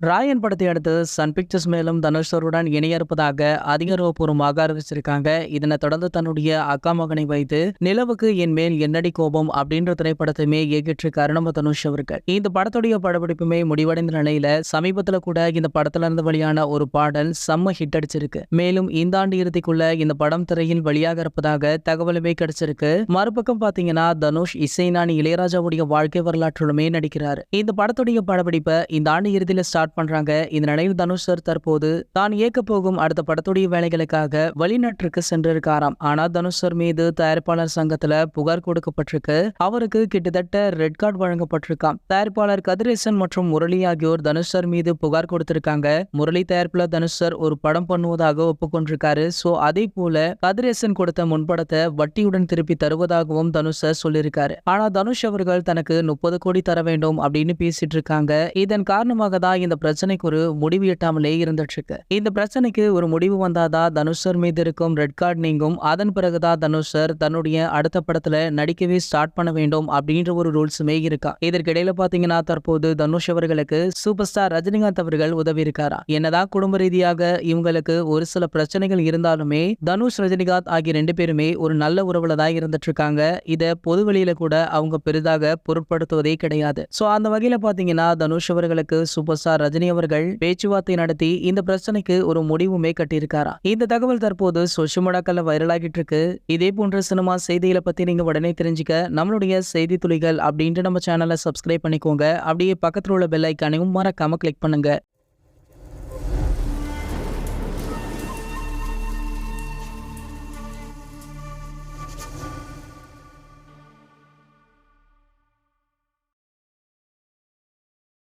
ராயன் படத்தை அடுத்து Sun pictures மேலும் தனுஷருடன் இணைய இருப்பதாக அதிகாரப்பூர்வமாக அறிவிச்சிருக்காங்க. இதனை தொடர்ந்து தன்னுடைய அக்கா மகனை வைத்து நிலவுக்கு என் மேல் என்னடி கோபம் அப்படின்ற திரைப்படத்தையுமே இயக்கிட்டிருக்காரு நம்ம தனுஷ் அவர்கள். இந்த படத்துடைய படப்பிடிப்புமே முடிவடைந்த நிலையில சமீபத்துல கூட இந்த படத்துல இருந்து வெளியான ஒரு பாடல் செம்ம ஹிட் அடிச்சிருக்கு. மேலும் இந்த ஆண்டு இறுதிக்குள்ள இந்த படம் திரையில் வெளியாக இருப்பதாக தகவலுமே கிடைச்சிருக்கு. மறுபக்கம் பாத்தீங்கன்னா தனுஷ் இசைஞானி இளையராஜாவுடைய வாழ்க்கை வரலாற்றிலுமே நடிக்கிறார். இந்த படத்துடைய படப்பிடிப்பை இந்த ஆண்டு இறுதியில ஸ்டார்ட் பண்றாங்க. இந்த நிலையில் தனுஷ் சார் தற்போது தான் இயக்க போகும் அடுத்த படத்துடைய வேலைகளுக்காக வெளிநாட்டிற்கு சென்றிருக்காராம். ஆனா தனுஷ் சார் மீது தயாரிப்பாளர் சங்கத்துல புகார் கொடுக்கப்பட்டிருக்கு. அவருக்கு கிட்டத்தட்ட ரெட் கார்டு வழங்கப்பட்டிருக்காம். தயாரிப்பாளர் கதிரேசன் மற்றும் முரளி ஆகியோர் தனுஷ் சார் மீது புகார் கொடுத்திருக்காங்க. முரளி தயாரிப்புல தனுஷ் சார் ஒரு படம் பண்ணுவதாக ஒப்புக்கொண்டிருக்காரு. சோ அதே போல கதிரேசன் கொடுத்த முன்படத்தை வட்டியுடன் திருப்பி தருவதாகவும் தனுஷ் சார் சொல்லியிருக்காரு. ஆனா தனுஷ் அவர்கள் தனக்கு 30 கோடி தர வேண்டும் அப்படின்னு பேசிட்டு இருக்காங்க. இதன் காரணமாக தான் இந்த பிரச்சனைக்கு ஒரு முடிவு எட்டாமலே இருந்துட்டு இருக்கு. இந்த பிரச்சனைக்கு ஒரு முடிவு வந்தாதான் தனுஷ் சார் மீது இருக்கும் ரெட் கார்டு நீங்கும். அதன் பிறகுதான் தனுஷ் சார் தன்னுடைய அடுத்த படத்துல நடிக்கவே ஸ்டார்ட் பண்ண வேண்டும் அப்படின்ற ஒரு ரூல்ஸுமே இருக்கா. இதற்கிடையில பாத்தீங்கன்னா தற்போது தனுஷ் அவர்களுக்கு சூப்பர் ஸ்டார் ரஜினிகாந்த் அவர்கள் உதவி இருக்காரா. என்னதான் குடும்ப ரீதியாக இவங்களுக்கு ஒரு சில பிரச்சனைகள் இருந்தாலுமே தனுஷ் ரஜினிகாந்த் ஆகிய 2 பேருமே ஒரு நல்ல உறவுல தான் இருந்துட்டு இருக்காங்க. இத பொது வெளியில கூட அவங்க பெரிதாக பொருட்படுத்துவதே கிடையாது. சோ அந்த வகையில பாத்தீங்கன்னா தனுஷ் அவர்களுக்கு சூப்பர் ஸ்டார் ரஜினி அவர்கள் பேச்சுவார்த்தை நடத்தி இந்த பிரச்சனைக்கு ஒரு முடிவுமே கட்டியிருக்காரா. இந்த தகவல் தற்போது சோஷியல் மீடியாக்கள்ல வைரலாகிட்டு இருக்கு. இதே போன்ற சினிமா செய்திகளை பத்தி நீங்க உடனே தெரிஞ்சுக்க நம்மளுடைய செய்தி துளிகள் அப்படின்ட்டு நம்ம சேனலை சப்ஸ்கிரைப் பண்ணிக்கோங்க. அப்படியே பக்கத்துல உள்ள பெல் ஐக்கானையும் மறக்காம கிளிக் பண்ணுங்க.